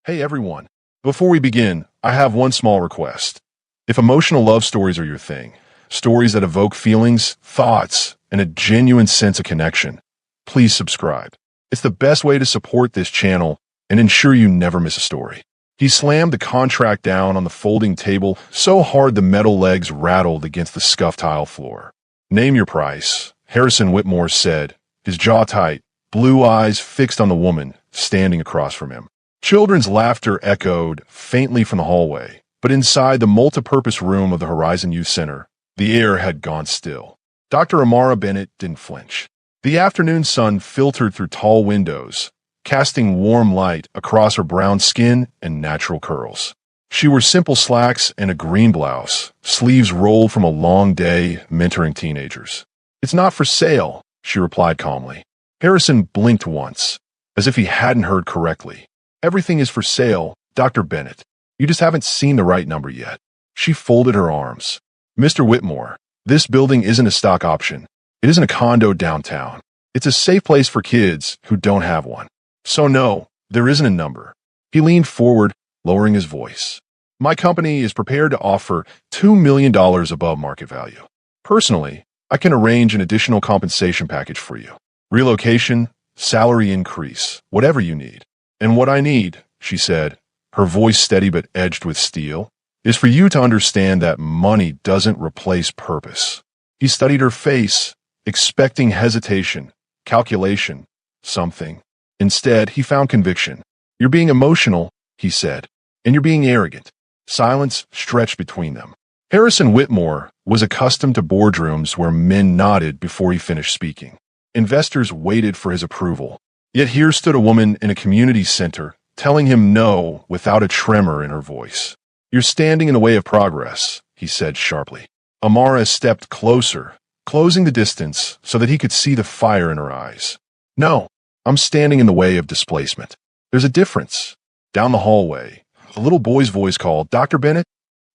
Hey everyone. Before we begin, I have one small request. If emotional love stories are your thing, stories that evoke feelings, thoughts, and a genuine sense of connection, please subscribe. It's the best way to support this channel and ensure you never miss a story. He slammed the contract down on the folding table so hard the metal legs rattled against the scuffed tile floor. Name your price, Harrison Whitmore said, his jaw tight, blue eyes fixed on the woman standing across from him. Children's laughter echoed faintly from the hallway, but inside the multipurpose room of the Horizon Youth Center, the air had gone still. Dr. Amara Bennett didn't flinch. The afternoon sun filtered through tall windows, casting warm light across her brown skin and natural curls. She wore simple slacks and a green blouse, sleeves rolled from a long day mentoring teenagers. "It's not for sale," she replied calmly. Harrison blinked once, as if he hadn't heard correctly. "Everything is for sale, Dr. Bennett. You just haven't seen the right number yet." She folded her arms. "Mr. Whitmore, this building isn't a stock option. It isn't a condo downtown. It's a safe place for kids who don't have one. So no, there isn't a number." He leaned forward, lowering his voice. "My company is prepared to offer $2 million above market value. Personally, I can arrange an additional compensation package for you. Relocation, salary increase, whatever you need. And what I need," she said, her voice steady but edged with steel, "is for you to understand that money doesn't replace purpose." He studied her face, expecting hesitation, calculation, something. Instead, he found conviction. "You're being emotional," he said, "and you're being arrogant." Silence stretched between them. Harrison Whitmore was accustomed to boardrooms where men nodded before he finished speaking. Investors waited for his approval. Yet here stood a woman in a community center, telling him no without a tremor in her voice. "You're standing in the way of progress," he said sharply. Amara stepped closer, closing the distance so that he could see the fire in her eyes. "No, I'm standing in the way of displacement. There's a difference." Down the hallway, a little boy's voice called, "Dr. Bennett?"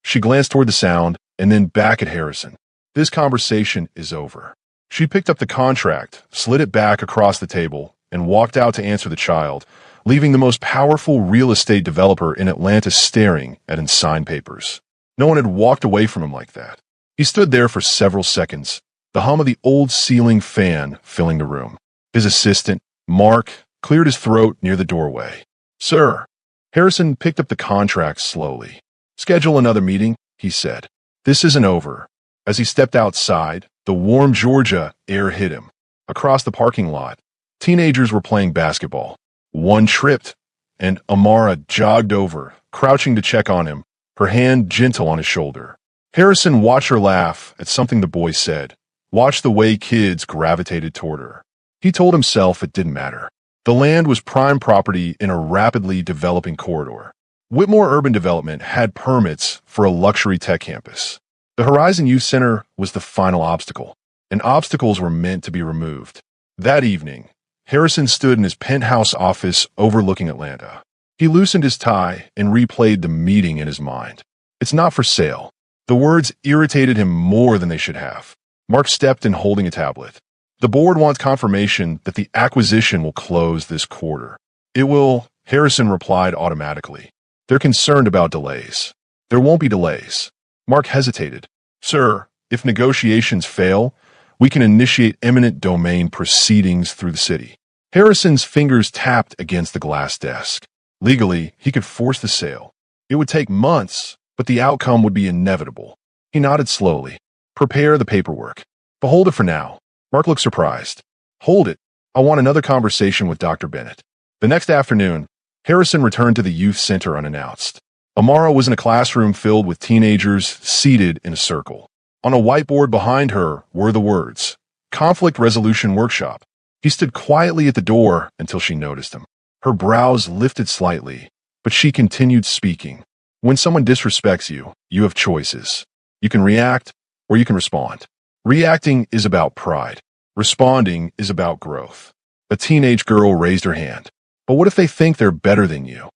She glanced toward the sound and then back at Harrison. "This conversation is over." She picked up the contract, slid it back across the table, and walked out to answer the child, leaving the most powerful real estate developer in Atlanta staring at unsigned papers. No one had walked away from him like that. He stood there for several seconds, the hum of the old ceiling fan filling the room. His assistant, Mark, cleared his throat near the doorway. "Sir." Harrison picked up the contract slowly. "Schedule another meeting," he said. "This isn't over." As he stepped outside, the warm Georgia air hit him. Across the parking lot, teenagers were playing basketball. One tripped, and Amara jogged over, crouching to check on him, her hand gentle on his shoulder. Harrison watched her laugh at something the boy said, watched the way kids gravitated toward her. He told himself it didn't matter. The land was prime property in a rapidly developing corridor. Whitmore Urban Development had permits for a luxury tech campus. The Horizon Youth Center was the final obstacle, and obstacles were meant to be removed. That evening, Harrison stood in his penthouse office overlooking Atlanta. He loosened his tie and replayed the meeting in his mind. "It's not for sale." The words irritated him more than they should have. Mark stepped in holding a tablet. "The board wants confirmation that the acquisition will close this quarter." "It will," Harrison replied automatically. "They're concerned about delays." "There won't be delays." Mark hesitated. "Sir, if negotiations fail, we can initiate eminent domain proceedings through the city." Harrison's fingers tapped against the glass desk. Legally, he could force the sale. It would take months, but the outcome would be inevitable. He nodded slowly. "Prepare the paperwork. But hold it for now." Mark looked surprised. "Hold it. I want another conversation with Dr. Bennett." The next afternoon, Harrison returned to the youth center unannounced. Amara was in a classroom filled with teenagers seated in a circle. On a whiteboard behind her were the words, "Conflict Resolution Workshop." He stood quietly at the door until she noticed him. Her brows lifted slightly, but she continued speaking. "When someone disrespects you, you have choices. You can react or you can respond. Reacting is about pride. Responding is about growth." A teenage girl raised her hand. "But what if they think they're better than you?"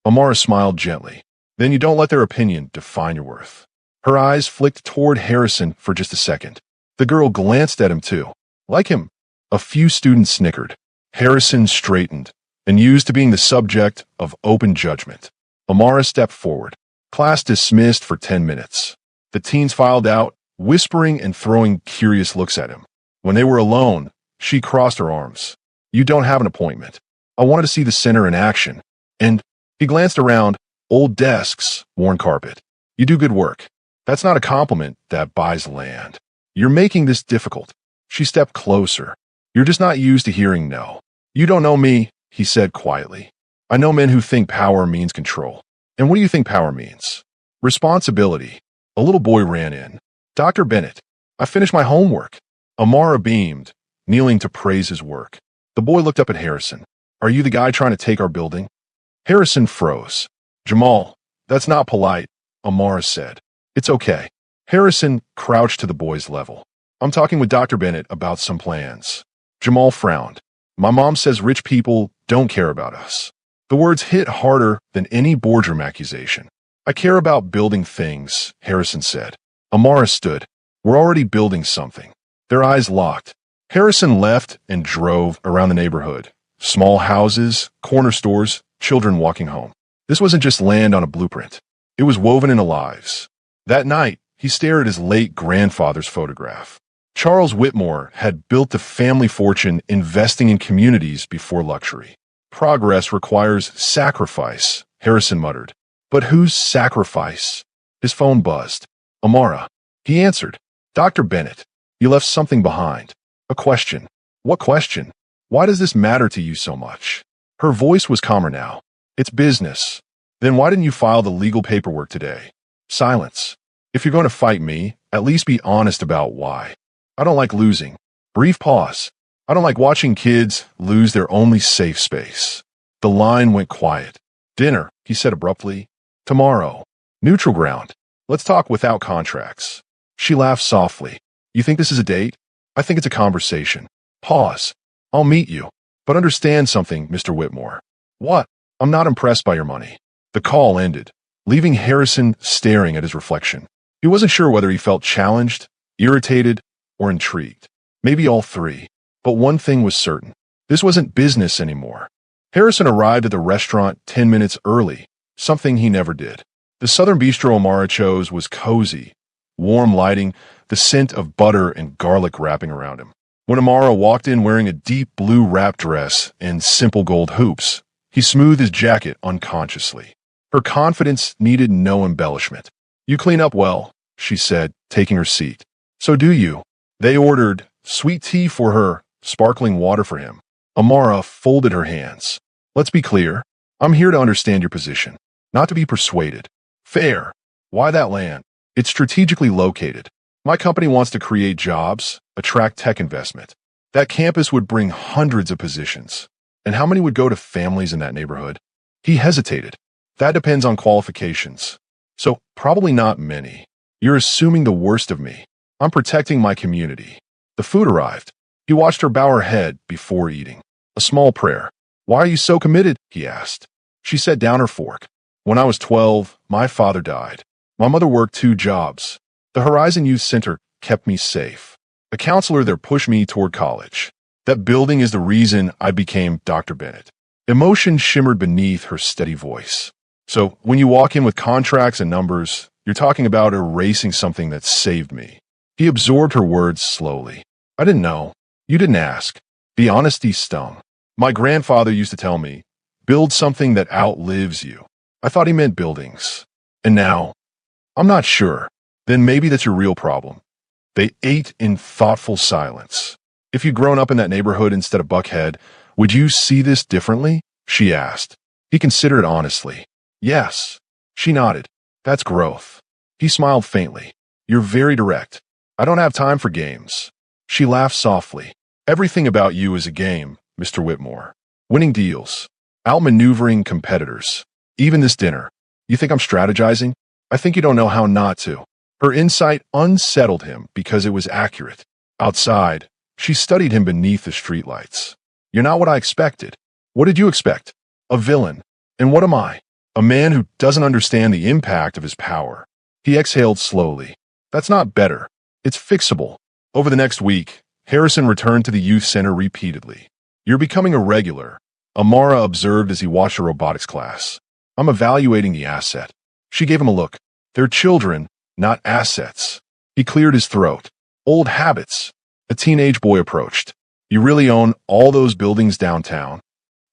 Amara smiled gently. "Then you don't let their opinion define your worth." Her eyes flicked toward Harrison for just a second. The girl glanced at him too. "Like him." A few students snickered. Harrison straightened, and used to being the subject of open judgment. Amara stepped forward. Class dismissed for 10 minutes. The teens filed out, whispering and throwing curious looks at him. When they were alone, she crossed her arms. You don't have an appointment. I wanted to see the center in action. And he glanced around. Old desks, worn carpet. You do good work. That's not a compliment that buys land. You're making this difficult. She stepped closer. You're just not used to hearing no. You don't know me, he said quietly. I know men who think power means control. And what do you think power means? Responsibility. A little boy ran in. Dr. Bennett, I finished my homework. Amara beamed, kneeling to praise his work. The boy looked up at Harrison. Are you the guy trying to take our building? Harrison froze. Jamal, that's not polite, Amara said. It's okay. Harrison crouched to the boy's level. I'm talking with Dr. Bennett about some plans. Jamal frowned. My mom says rich people don't care about us. The words hit harder than any boardroom accusation. I care about building things, Harrison said. Amara stood. We're already building something. Their eyes locked. Harrison left and drove around the neighborhood. Small houses, corner stores, children walking home. This wasn't just land on a blueprint. It was woven into lives. That night, he stared at his late grandfather's photograph. Charles Whitmore had built a family fortune investing in communities before luxury. Progress requires sacrifice, Harrison muttered. But whose sacrifice? His phone buzzed. Amara. He answered. Dr. Bennett, you left something behind. A question. What question? Why does this matter to you so much? Her voice was calmer now. It's business. Then why didn't you file the legal paperwork today? Silence. If you're going to fight me, at least be honest about why. I don't like losing. Brief pause. I don't like watching kids lose their only safe space. The line went quiet. Dinner, he said abruptly. Tomorrow. Neutral ground. Let's talk without contracts. She laughed softly. You think this is a date? I think it's a conversation. Pause. I'll meet you. But understand something, Mr. Whitmore. What? I'm not impressed by your money. The call ended, leaving Harrison staring at his reflection. He wasn't sure whether he felt challenged, irritated, or intrigued. Maybe all three. But one thing was certain. This wasn't business anymore. Harrison arrived at the restaurant 10 minutes early, something he never did. The Southern Bistro Amara chose was cozy, warm lighting, the scent of butter and garlic wrapping around him. When Amara walked in wearing a deep blue wrap dress and simple gold hoops, he smoothed his jacket unconsciously. Her confidence needed no embellishment. You clean up well, she said, taking her seat. So do you. They ordered sweet tea for her, sparkling water for him. Amara folded her hands. Let's be clear. I'm here to understand your position, not to be persuaded. Fair. Why that land? It's strategically located. My company wants to create jobs, attract tech investment. That campus would bring hundreds of positions. And how many would go to families in that neighborhood? He hesitated. That depends on qualifications. So, probably not many. You're assuming the worst of me. I'm protecting my community. The food arrived. He watched her bow her head before eating. A small prayer. Why are you so committed? He asked. She set down her fork. When I was 12, my father died. My mother worked 2 jobs. The Horizon Youth Center kept me safe. A counselor there pushed me toward college. That building is the reason I became Dr. Bennett. Emotion shimmered beneath her steady voice. So, when you walk in with contracts and numbers, you're talking about erasing something that saved me. He absorbed her words slowly. I didn't know. You didn't ask. The honesty stung. My grandfather used to tell me, build something that outlives you. I thought he meant buildings. And now, I'm not sure. Then maybe that's your real problem. They ate in thoughtful silence. If you'd grown up in that neighborhood instead of Buckhead, would you see this differently? She asked. He considered it honestly. Yes. She nodded. That's growth. He smiled faintly. You're very direct. I don't have time for games. She laughed softly. Everything about you is a game, Mr. Whitmore. Winning deals. Outmaneuvering competitors. Even this dinner. You think I'm strategizing? I think you don't know how not to. Her insight unsettled him because it was accurate. Outside, she studied him beneath the streetlights. You're not what I expected. What did you expect? A villain. And what am I? A man who doesn't understand the impact of his power. He exhaled slowly. That's not better. It's fixable. Over the next week, Harrison returned to the youth center repeatedly. You're becoming a regular. Amara observed as he watched a robotics class. I'm evaluating the asset. She gave him a look. They're children, not assets. He cleared his throat. Old habits. A teenage boy approached. You really own all those buildings downtown?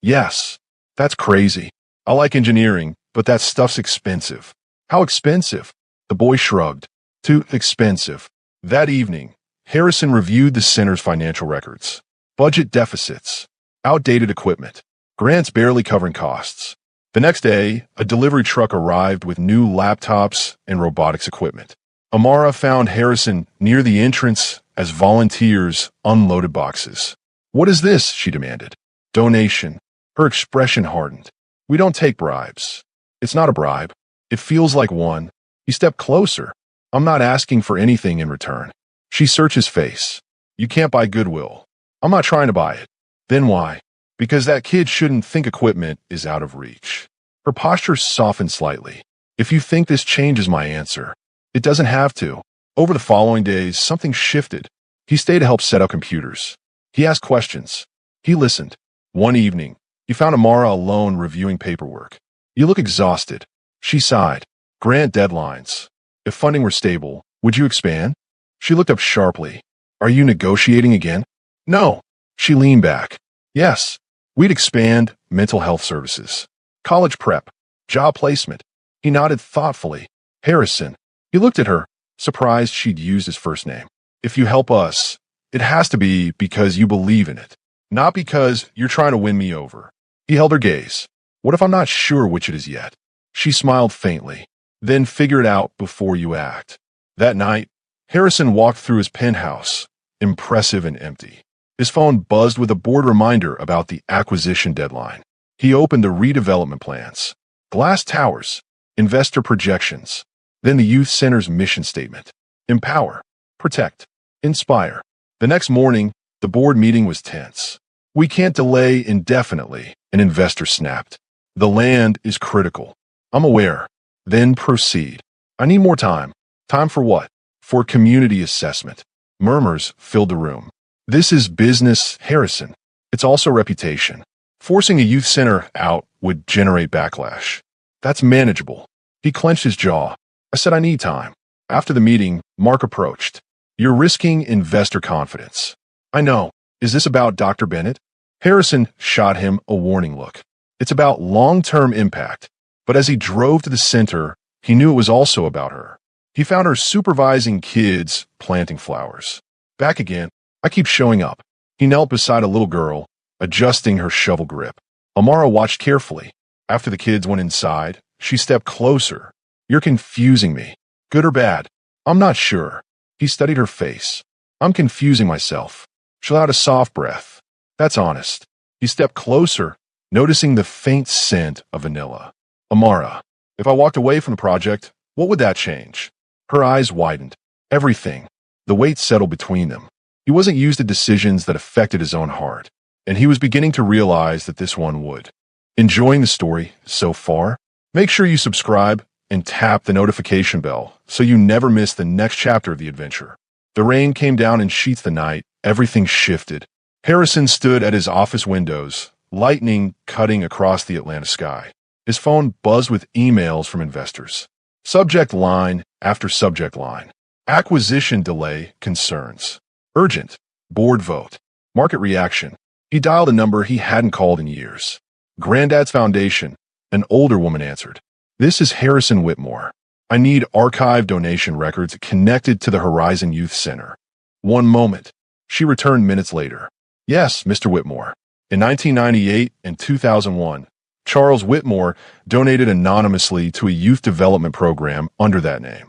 Yes. That's crazy. I like engineering, but that stuff's expensive. How expensive? The boy shrugged. Too expensive. That evening, Harrison reviewed the center's financial records. Budget deficits. Outdated equipment. Grants barely covering costs. The next day, a delivery truck arrived with new laptops and robotics equipment. Amara found Harrison near the entrance as volunteers unloaded boxes. What is this? She demanded. Donation. Her expression hardened. We don't take bribes. It's not a bribe. It feels like one. He stepped closer. I'm not asking for anything in return. She searched his face. You can't buy goodwill. I'm not trying to buy it. Then why? Because that kid shouldn't think equipment is out of reach. Her posture softened slightly. If you think this changes my answer, it doesn't have to. Over the following days, something shifted. He stayed to help set up computers. He asked questions. He listened. One evening, he found Amara alone reviewing paperwork. You look exhausted. She sighed. Grant deadlines. If funding were stable, would you expand? She looked up sharply. Are you negotiating again? No. She leaned back. Yes. We'd expand mental health services. College prep. Job placement. He nodded thoughtfully. Harrison. He looked at her, surprised she'd used his first name. If you help us, it has to be because you believe in it, not because you're trying to win me over. He held her gaze. What if I'm not sure which it is yet? She smiled faintly. Then figure it out before you act. That night, Harrison walked through his penthouse, impressive and empty. His phone buzzed with a bored reminder about the acquisition deadline. He opened the redevelopment plans. Glass towers, investor projections, then the youth center's mission statement. Empower, protect, inspire. The next morning, the board meeting was tense. We can't delay indefinitely, an investor snapped. The land is critical. I'm aware. Then proceed. I need more time. Time for what? For community assessment. Murmurs filled the room. This is business, Harrison. It's also reputation. Forcing a youth center out would generate backlash. That's manageable. He clenched his jaw. I said I need time. After the meeting, Mark approached. You're risking investor confidence. I know. Is this about Dr. Bennett? Harrison shot him a warning look. It's about long-term impact. But as he drove to the center, he knew it was also about her. He found her supervising kids planting flowers. Back again. I keep showing up. He knelt beside a little girl, adjusting her shovel grip. Amara watched carefully. After the kids went inside, she stepped closer. You're confusing me. Good or bad? I'm not sure. He studied her face. I'm confusing myself. She allowed a soft breath. That's honest. He stepped closer, noticing the faint scent of vanilla. Amara, if I walked away from the project, what would that change? Her eyes widened. Everything. The weight settled between them. He wasn't used to decisions that affected his own heart, and he was beginning to realize that this one would. Enjoying the story so far? Make sure you subscribe and tap the notification bell so you never miss the next chapter of the adventure. The rain came down in sheets the night. Everything shifted. Harrison stood at his office windows, lightning cutting across the Atlanta sky. His phone buzzed with emails from investors. Subject line after subject line. Acquisition delay concerns. Urgent. Board vote. Market reaction. He dialed a number he hadn't called in years. Granddad's Foundation. An older woman answered. This is Harrison Whitmore. I need archive donation records connected to the Horizon Youth Center. One moment. She returned minutes later. Yes, Mr. Whitmore. In 1998 and 2001, Charles Whitmore donated anonymously to a youth development program under that name.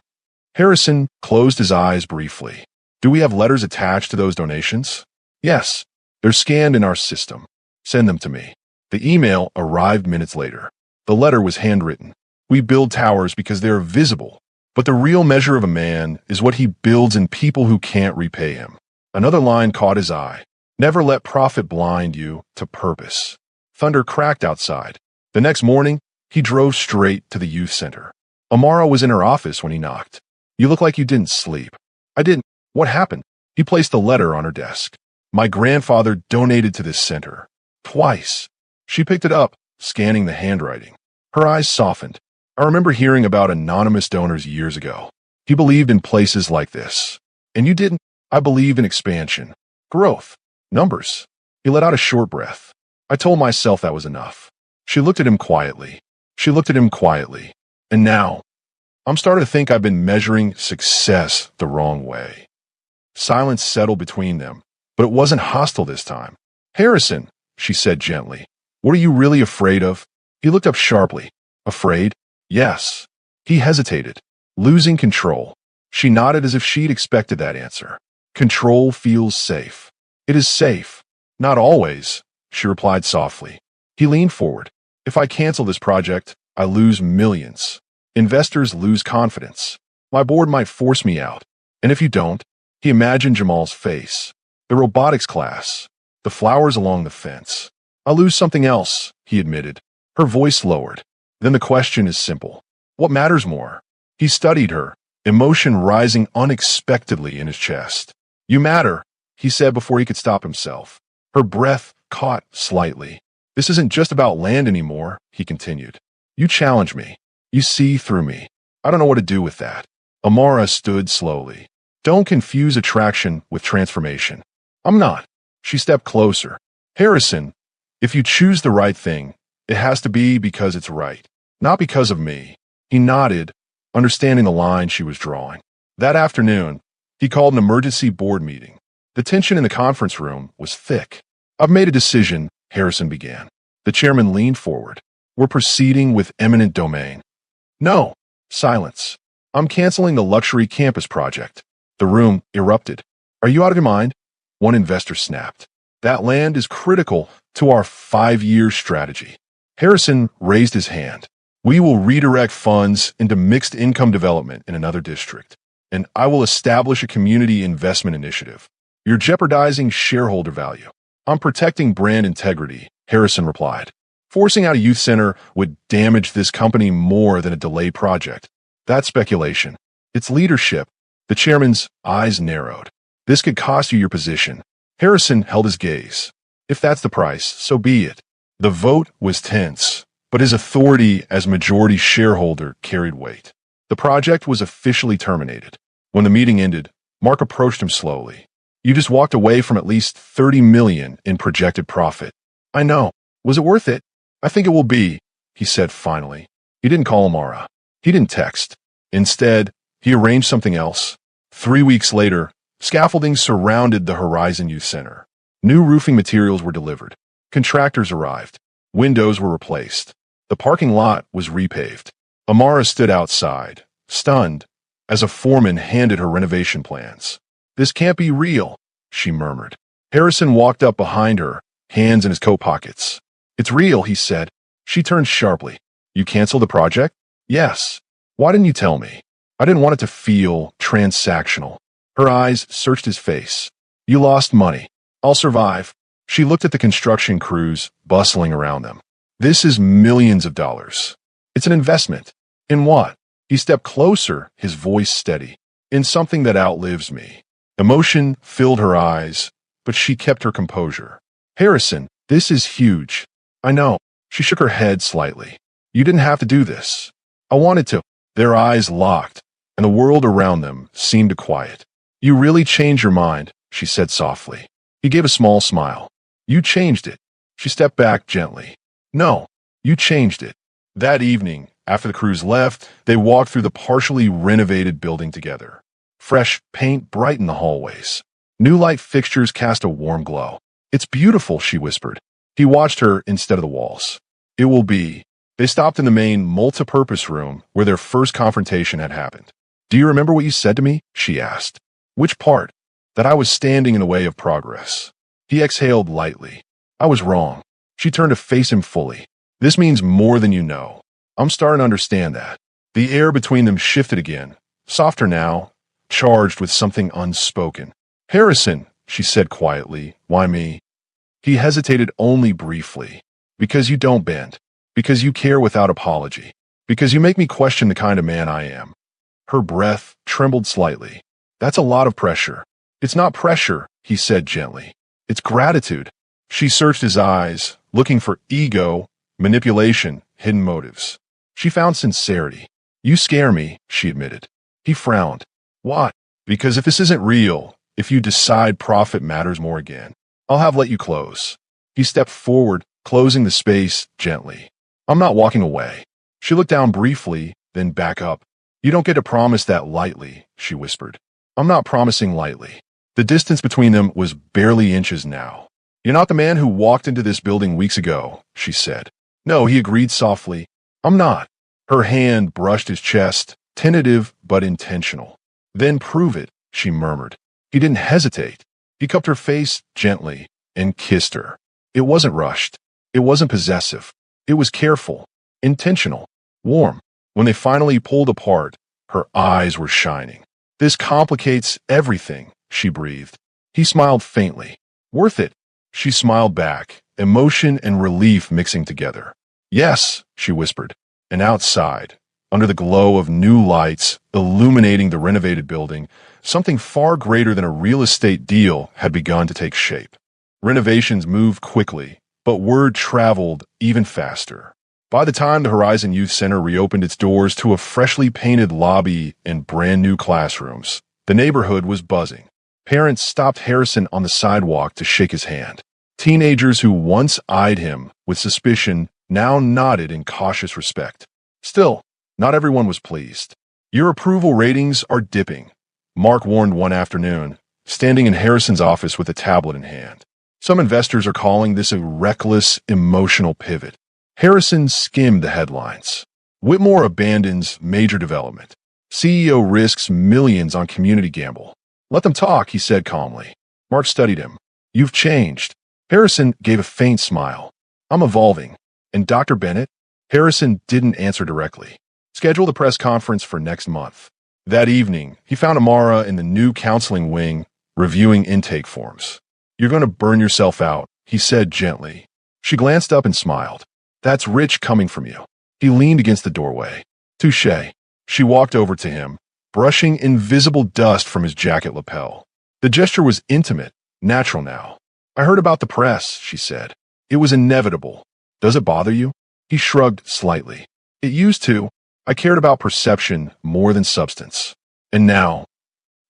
Harrison closed his eyes briefly. Do we have letters attached to those donations? Yes. They're scanned in our system. Send them to me. The email arrived minutes later. The letter was handwritten. We build towers because they are visible, but the real measure of a man is what he builds in people who can't repay him. Another line caught his eye. Never let profit blind you to purpose. Thunder cracked outside. The next morning, he drove straight to the youth center. Amara was in her office when he knocked. You look like you didn't sleep. I didn't. What happened? He placed the letter on her desk. My grandfather donated to this center. Twice. She picked it up, scanning the handwriting. Her eyes softened. I remember hearing about anonymous donors years ago. He believed in places like this. And you didn't. I believe in expansion, growth, numbers. He let out a short breath. I told myself that was enough. She looked at him quietly. She looked at him quietly. And now, I'm starting to think I've been measuring success the wrong way. Silence settled between them, but it wasn't hostile this time. Harrison, she said gently, what are you really afraid of? He looked up sharply. Afraid? Yes. He hesitated, losing control. She nodded as if she'd expected that answer. Control feels safe. It is safe. Not always, she replied softly. He leaned forward. If I cancel this project, I lose millions. Investors lose confidence. My board might force me out. And if you don't, he imagined Jamal's face. The robotics class. The flowers along the fence. I'll lose something else, he admitted. Her voice lowered. Then the question is simple. What matters more? He studied her, emotion rising unexpectedly in his chest. You matter, he said before he could stop himself. Her breath caught slightly. This isn't just about land anymore, he continued. You challenge me. You see through me. I don't know what to do with that. Amara stood slowly. Don't confuse attraction with transformation. I'm not. She stepped closer. Harrison, if you choose the right thing, it has to be because it's right, not because of me. He nodded, understanding the line she was drawing. That afternoon, he called an emergency board meeting. The tension in the conference room was thick. I've made a decision, Harrison began. The chairman leaned forward. We're proceeding with eminent domain. No. Silence. I'm canceling the luxury campus project. The room erupted. Are you out of your mind? One investor snapped. That land is critical to our 5-year strategy. Harrison raised his hand. We will redirect funds into mixed income development in another district, and I will establish a community investment initiative. You're jeopardizing shareholder value. I'm protecting brand integrity, Harrison replied. Forcing out a youth center would damage this company more than a delayed project. That's speculation. It's leadership. The chairman's eyes narrowed. This could cost you your position. Harrison held his gaze. If that's the price, so be it. The vote was tense, but his authority as majority shareholder carried weight. The project was officially terminated. When the meeting ended, Mark approached him slowly. You just walked away from at least $30 million in projected profit. I know. Was it worth it? I think it will be, he said finally. He didn't call Amara. He didn't text. Instead, he arranged something else. 3 weeks later, scaffolding surrounded the Horizon Youth Center. New roofing materials were delivered. Contractors arrived. Windows were replaced. The parking lot was repaved. Amara stood outside, stunned, as a foreman handed her renovation plans. This can't be real, she murmured. Harrison walked up behind her, hands in his coat pockets. It's real, he said. She turned sharply. You canceled the project? Yes. Why didn't you tell me? I didn't want it to feel transactional. Her eyes searched his face. You lost money. I'll survive. She looked at the construction crews bustling around them. This is millions of dollars. It's an investment. In what? He stepped closer, his voice steady. In something that outlives me. Emotion filled her eyes, but she kept her composure. Harrison, this is huge. I know. She shook her head slightly. You didn't have to do this. I wanted to. Their eyes locked, and the world around them seemed to quiet. You really changed your mind, she said softly. He gave a small smile. You changed it. She stepped back gently. No, you changed it. That evening, after the crews left, they walked through the partially renovated building together. Fresh paint brightened the hallways. New light fixtures cast a warm glow. It's beautiful, she whispered. He watched her instead of the walls. It will be. They stopped in the main multi-purpose room where their first confrontation had happened. Do you remember what you said to me? She asked. Which part? That I was standing in the way of progress. He exhaled lightly. I was wrong. She turned to face him fully. This means more than you know. I'm starting to understand that. The air between them shifted again, softer now, charged with something unspoken. Harrison, she said quietly, why me? He hesitated only briefly. Because you don't bend. Because you care without apology. Because you make me question the kind of man I am. Her breath trembled slightly. That's a lot of pressure. It's not pressure, he said gently. It's gratitude. She searched his eyes, looking for ego, manipulation, hidden motives. She found sincerity. You scare me, she admitted. He frowned. Why? Because if this isn't real, if you decide profit matters more again, I'll have let you close. He stepped forward, closing the space gently. I'm not walking away. She looked down briefly, then back up. You don't get to promise that lightly, she whispered. I'm not promising lightly. The distance between them was barely inches now. You're not the man who walked into this building weeks ago, she said. No, he agreed softly. I'm not. Her hand brushed his chest, tentative but intentional. Then prove it, she murmured. He didn't hesitate. He cupped her face gently and kissed her. It wasn't rushed. It wasn't possessive. It was careful, intentional, warm. When they finally pulled apart, her eyes were shining. This complicates everything, she breathed. He smiled faintly. Worth it. She smiled back, emotion and relief mixing together. Yes, she whispered. And outside, under the glow of new lights illuminating the renovated building, something far greater than a real estate deal had begun to take shape. Renovations moved quickly, but word traveled even faster. By the time the Horizon Youth Center reopened its doors to a freshly painted lobby and brand new classrooms, the neighborhood was buzzing. Parents stopped Harrison on the sidewalk to shake his hand. Teenagers who once eyed him with suspicion now nodded in cautious respect. Still, not everyone was pleased. Your approval ratings are dipping, Mark warned one afternoon, standing in Harrison's office with a tablet in hand. Some investors are calling this a reckless, emotional pivot. Harrison skimmed the headlines. Whitmore abandons major development. CEO risks millions on community gamble. Let them talk, he said calmly. Mark studied him. You've changed. Harrison gave a faint smile. I'm evolving. And Dr. Bennett? Harrison didn't answer directly. Schedule the press conference for next month. That evening, he found Amara in the new counseling wing, reviewing intake forms. You're going to burn yourself out, he said gently. She glanced up and smiled. That's rich coming from you. He leaned against the doorway. Touché. She walked over to him, brushing invisible dust from his jacket lapel. The gesture was intimate, natural now. I heard about the press, she said. It was inevitable. Does it bother you? He shrugged slightly. It used to. I cared about perception more than substance. And now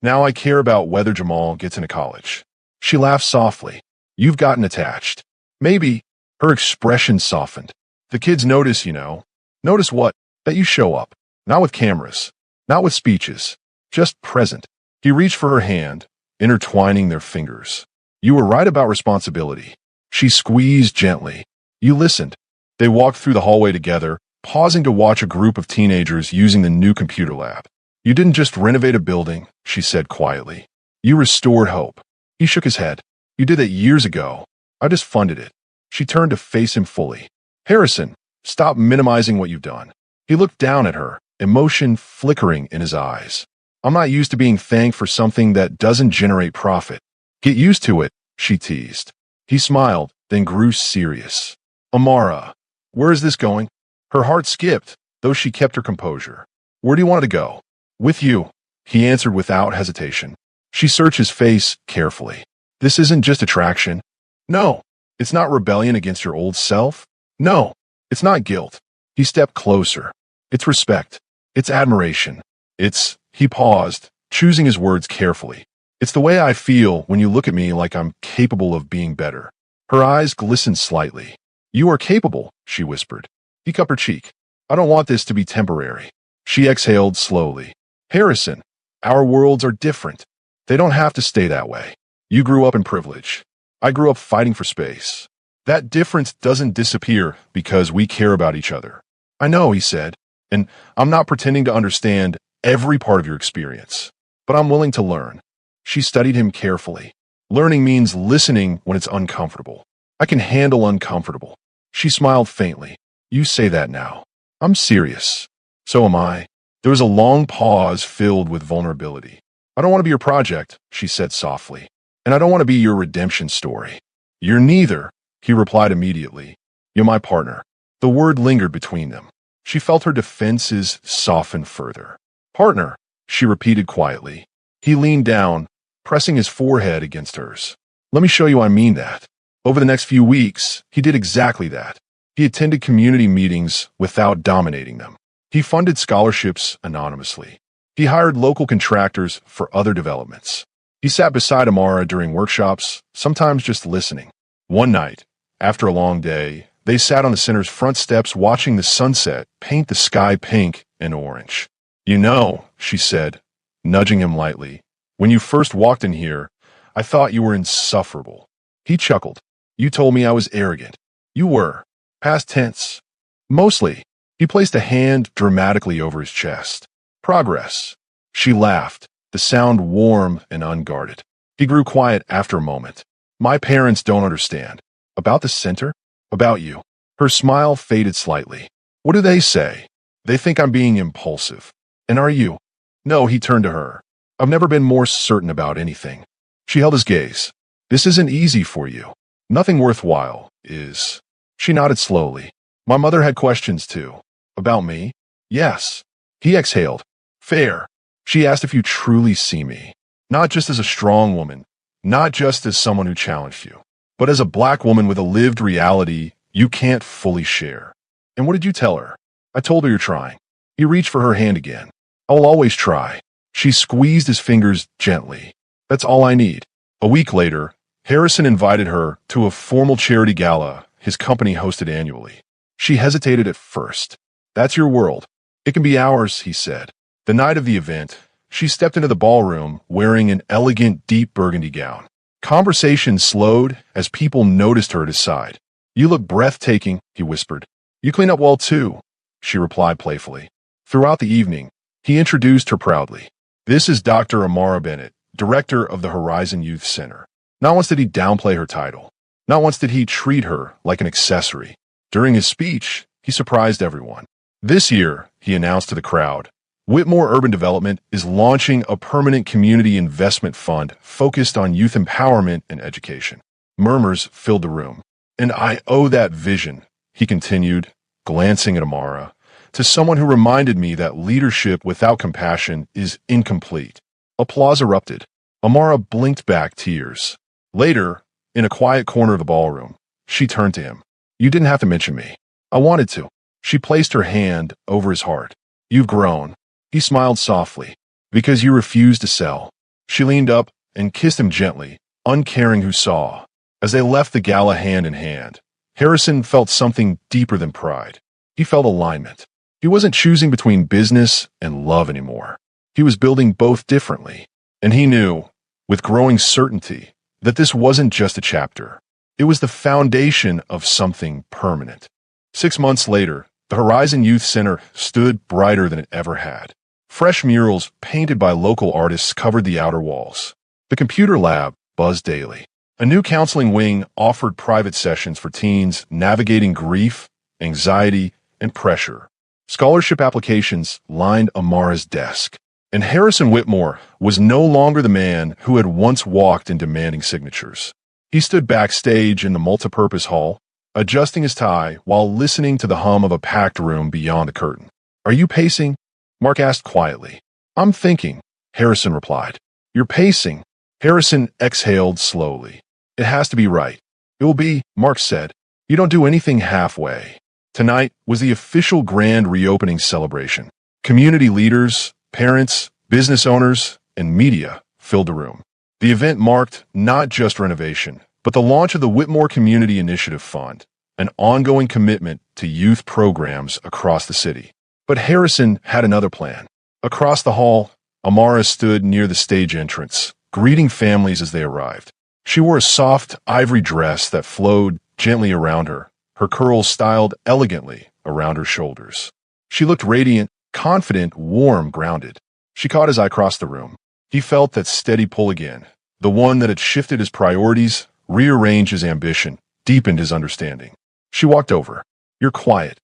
I care about whether Jamal gets into college. She laughed softly. You've gotten attached. Maybe. Her expression softened. The kids notice, you know. Notice what? That you show up. Not with cameras. Not with speeches. Just present. He reached for her hand, intertwining their fingers. You were right about responsibility. She squeezed gently. You listened. They walked through the hallway together, pausing to watch a group of teenagers using the new computer lab. You didn't just renovate a building, she said quietly. You restored hope. He shook his head. You did that years ago. I just funded it. She turned to face him fully. Harrison, stop minimizing what you've done. He looked down at her, emotion flickering in his eyes. I'm not used to being thanked for something that doesn't generate profit. Get used to it, she teased. He smiled, then grew serious. Amara, where is this going? Her heart skipped, though she kept her composure. Where do you want it to go? With you, he answered without hesitation. She searched his face carefully. This isn't just attraction. No, it's not rebellion against your old self. No, it's not guilt. He stepped closer. It's respect. It's admiration. He paused, choosing his words carefully. It's the way I feel when you look at me like I'm capable of being better. Her eyes glistened slightly. You are capable, she whispered. He cupped her cheek. I don't want this to be temporary. She exhaled slowly. Harrison, our worlds are different. They don't have to stay that way. You grew up in privilege. I grew up fighting for space. That difference doesn't disappear because we care about each other. I know, he said, and I'm not pretending to understand every part of your experience, but I'm willing to learn. She studied him carefully. Learning means listening when it's uncomfortable. I can handle uncomfortable. She smiled faintly. You say that now. I'm serious. So am I. There was a long pause filled with vulnerability. I don't want to be your project, she said softly, and I don't want to be your redemption story. You're neither, he replied immediately. You're my partner. The word lingered between them. She felt her defenses soften further. Partner, she repeated quietly. He leaned down, pressing his forehead against hers. Let me show you I mean that. Over the next few weeks, he did exactly that. He attended community meetings without dominating them. He funded scholarships anonymously. He hired local contractors for other developments. He sat beside Amara during workshops, sometimes just listening. One night, after a long day, they sat on the center's front steps watching the sunset paint the sky pink and orange. "You know," she said, nudging him lightly, "when you first walked in here, I thought you were insufferable." He chuckled. "You told me I was arrogant." "You were. Past tense." "Mostly." He placed a hand dramatically over his chest. "Progress." She laughed, the sound warm and unguarded. He grew quiet after a moment. "My parents don't understand." "About the center?" "About you." Her smile faded slightly. "What do they say?" "They think I'm being impulsive." "And are you?" "No," he turned to her. "I've never been more certain about anything." She held his gaze. "This isn't easy for you." "Nothing worthwhile is." She nodded slowly. "My mother had questions too." "About me?" "Yes." He exhaled. "Fair." She asked if you truly see me. Not just as a strong woman, not just as someone who challenged you, but as a black woman with a lived reality you can't fully share. "And what did you tell her?" "I told her you're trying." He reached for her hand again. "I'll always try." She squeezed his fingers gently. "That's all I need." A week later, Harrison invited her to a formal charity gala his company hosted annually. She hesitated at first. "That's your world." "It can be ours," he said. The night of the event, she stepped into the ballroom wearing an elegant deep burgundy gown. Conversation slowed as people noticed her at his side. "You look breathtaking," he whispered. "You clean up well too," she replied playfully. Throughout the evening, he introduced her proudly. "This is Dr. Amara Bennett, director of the Horizon Youth Center." Not once did he downplay her title. Not once did he treat her like an accessory. During his speech, he surprised everyone. "This year," he announced to the crowd, "Whitmore Urban Development is launching a permanent community investment fund focused on youth empowerment and education." Murmurs filled the room. "And I owe that vision," he continued, glancing at Amara, "to someone who reminded me that leadership without compassion is incomplete." Applause erupted. Amara blinked back tears. Later, in a quiet corner of the ballroom, she turned to him. "You didn't have to mention me." "I wanted to." She placed her hand over his heart. "You've grown." He smiled softly. "Because you refused to sell." She leaned up and kissed him gently, uncaring who saw. As they left the gala hand in hand, Harrison felt something deeper than pride. He felt alignment. He wasn't choosing between business and love anymore. He was building both differently. And he knew, with growing certainty, that this wasn't just a chapter. It was the foundation of something permanent. 6 months later, the Horizon Youth Center stood brighter than it ever had. Fresh murals painted by local artists covered the outer walls. The computer lab buzzed daily. A new counseling wing offered private sessions for teens navigating grief, anxiety, and pressure. Scholarship applications lined Amara's desk. And Harrison Whitmore was no longer the man who had once walked in demanding signatures. He stood backstage in the multipurpose hall, adjusting his tie while listening to the hum of a packed room beyond the curtain. "Are you pacing?" Mark asked quietly. "I'm thinking," Harrison replied. "You're pacing." Harrison exhaled slowly. "It has to be right." "It will be," Mark said. "You don't do anything halfway." Tonight was the official grand reopening celebration. Community leaders, parents, business owners, and media filled the room. The event marked not just renovation, but the launch of the Whitmore Community Initiative Fund, an ongoing commitment to youth programs across the city. But Harrison had another plan. Across the hall, Amara stood near the stage entrance, greeting families as they arrived. She wore a soft ivory dress that flowed gently around her, her curls styled elegantly around her shoulders. She looked radiant, confident, warm, grounded. She caught his eye across the room. He felt that steady pull again, the one that had shifted his priorities, rearranged his ambition, deepened his understanding. She walked over. "You're quiet."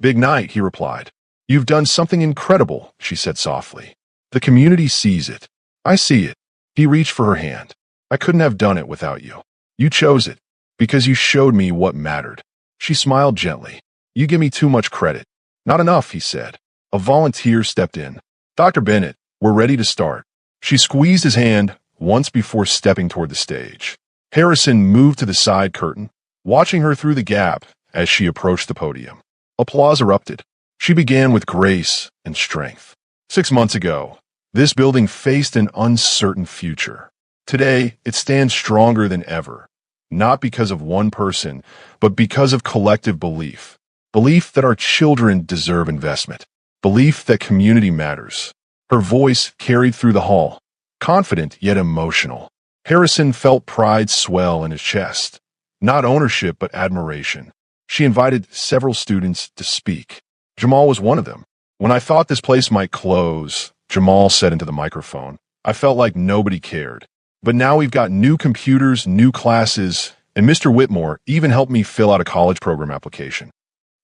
"Big night," he replied. "You've done something incredible," she said softly. "The community sees it." "I see it." He reached for her hand. "I couldn't have done it without you. You chose it, because you showed me what mattered." She smiled gently. "You give me too much credit." "Not enough," he said. A volunteer stepped in. "Dr. Bennett, we're ready to start." She squeezed his hand once before stepping toward the stage. Harrison moved to the side curtain, watching her through the gap as she approached the podium. Applause erupted. She began with grace and strength. 6 months ago, this building faced an uncertain future. Today, it stands stronger than ever, not because of one person, but because of collective belief. Belief that our children deserve investment. Belief that community matters. Her voice carried through the hall, confident yet emotional. Harrison felt pride swell in his chest. Not ownership, but admiration. She invited several students to speak. Jamal was one of them. "When I thought this place might close," Jamal said into the microphone, "I felt like nobody cared. But now we've got new computers, new classes, and Mr. Whitmore even helped me fill out a college program application."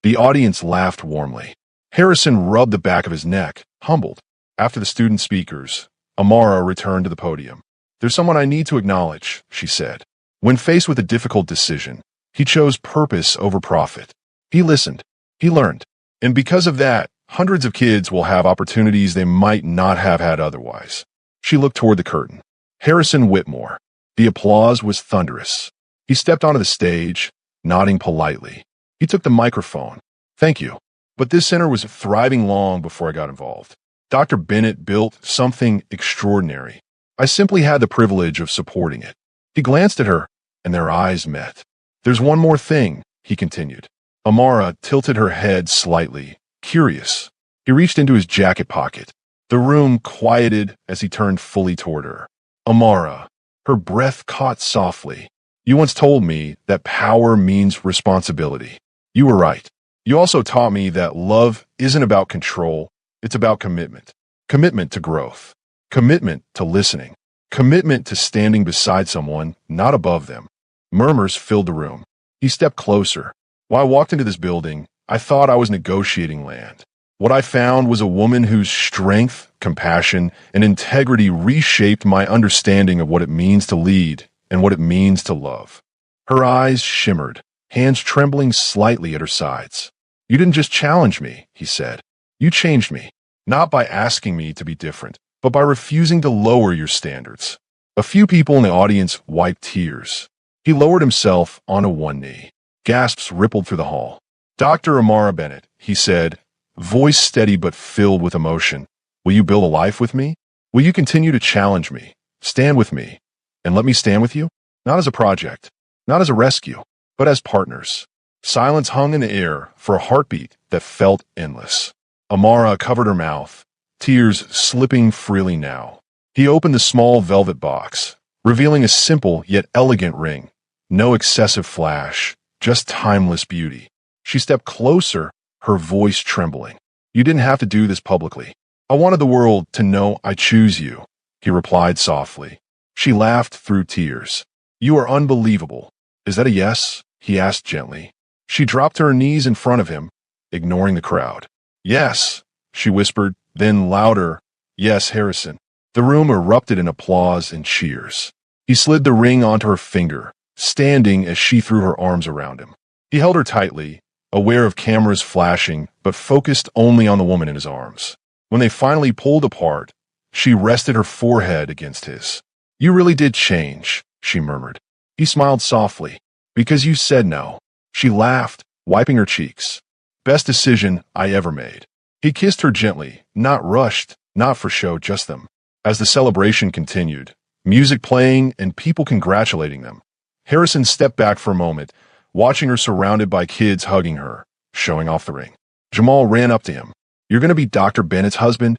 The audience laughed warmly. Harrison rubbed the back of his neck, humbled. After the student speakers, Amara returned to the podium. "There's someone I need to acknowledge," she said. When faced with a difficult decision, he chose purpose over profit. He listened. He learned. And because of that, hundreds of kids will have opportunities they might not have had otherwise. She looked toward the curtain. Harrison Whitmore. The applause was thunderous. He stepped onto the stage, nodding politely. He took the microphone. "Thank you. But this center was thriving long before I got involved. Dr. Bennett built something extraordinary. I simply had the privilege of supporting it." He glanced at her, and their eyes met. "There's one more thing," he continued. Amara tilted her head slightly, curious. He reached into his jacket pocket. The room quieted as he turned fully toward her. "Amara." Her breath caught softly. "You once told me that power means responsibility. You were right. You also taught me that love isn't about control, it's about commitment. Commitment to growth. Commitment to listening. Commitment to standing beside someone, not above them." Murmurs filled the room. He stepped closer. "When I walked into this building, I thought I was negotiating land. What I found was a woman whose strength, compassion, and integrity reshaped my understanding of what it means to lead and what it means to love." Her eyes shimmered, hands trembling slightly at her sides. "You didn't just challenge me," he said. "You changed me, not by asking me to be different, but by refusing to lower your standards." A few people in the audience wiped tears. He lowered himself onto one knee. Gasps rippled through the hall. "Dr. Amara Bennett," he said, voice steady but filled with emotion, "will you build a life with me? Will you continue to challenge me, stand with me, and let me stand with you? Not as a project, not as a rescue, but as partners." Silence hung in the air for a heartbeat that felt endless. Amara covered her mouth, tears slipping freely now. He opened the small velvet box, revealing a simple yet elegant ring. No excessive flash, just timeless beauty. She stepped closer, her voice trembling. "You didn't have to do this publicly. I wanted the world to know I choose you," he replied softly. She laughed through tears. "You are unbelievable. Is that a yes?" he asked gently. She dropped to her knees in front of him, ignoring the crowd. "Yes," she whispered, then louder, "Yes, Harrison." The room erupted in applause and cheers. He slid the ring onto her finger, standing as she threw her arms around him. He held her tightly, aware of cameras flashing, but focused only on the woman in his arms. When they finally pulled apart, she rested her forehead against his. "You really did change," she murmured. He smiled softly. "Because you said no." She laughed, wiping her cheeks. "Best decision I ever made." He kissed her gently, not rushed, not for show, just them. As the celebration continued, music playing and people congratulating them, Harrison stepped back for a moment, watching her surrounded by kids hugging her, showing off the ring. Jamal ran up to him. "You're going to be Dr. Bennett's husband?"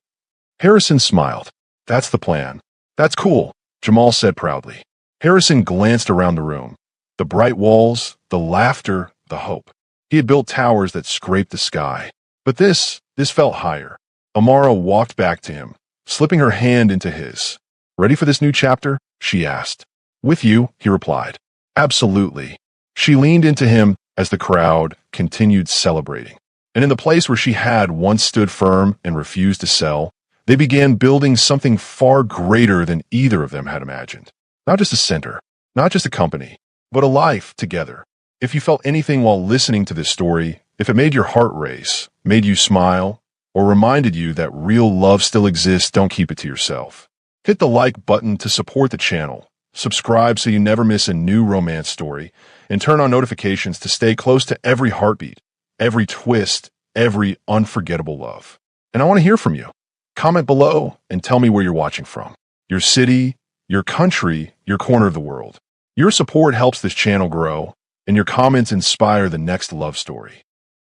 Harrison smiled. "That's the plan." "That's cool," Jamal said proudly. Harrison glanced around the room. The bright walls, the laughter, the hope. He had built towers that scraped the sky. But this felt higher. Amara walked back to him, slipping her hand into his. "Ready for this new chapter?" she asked. "With you," he replied. "Absolutely." She leaned into him as the crowd continued celebrating. And in the place where she had once stood firm and refused to sell, they began building something far greater than either of them had imagined. Not just a center, not just a company, but a life together. If you felt anything while listening to this story, if it made your heart race, made you smile, or reminded you that real love still exists, don't keep it to yourself. Hit the like button to support the channel subscribe so you never miss a new romance story, and turn on notifications to stay close to every heartbeat, every twist, every unforgettable love. And I want to hear from you. Comment below and tell me where you're watching from. Your city, your country, your corner of the world. Your support helps this channel grow, and your comments inspire the next love story.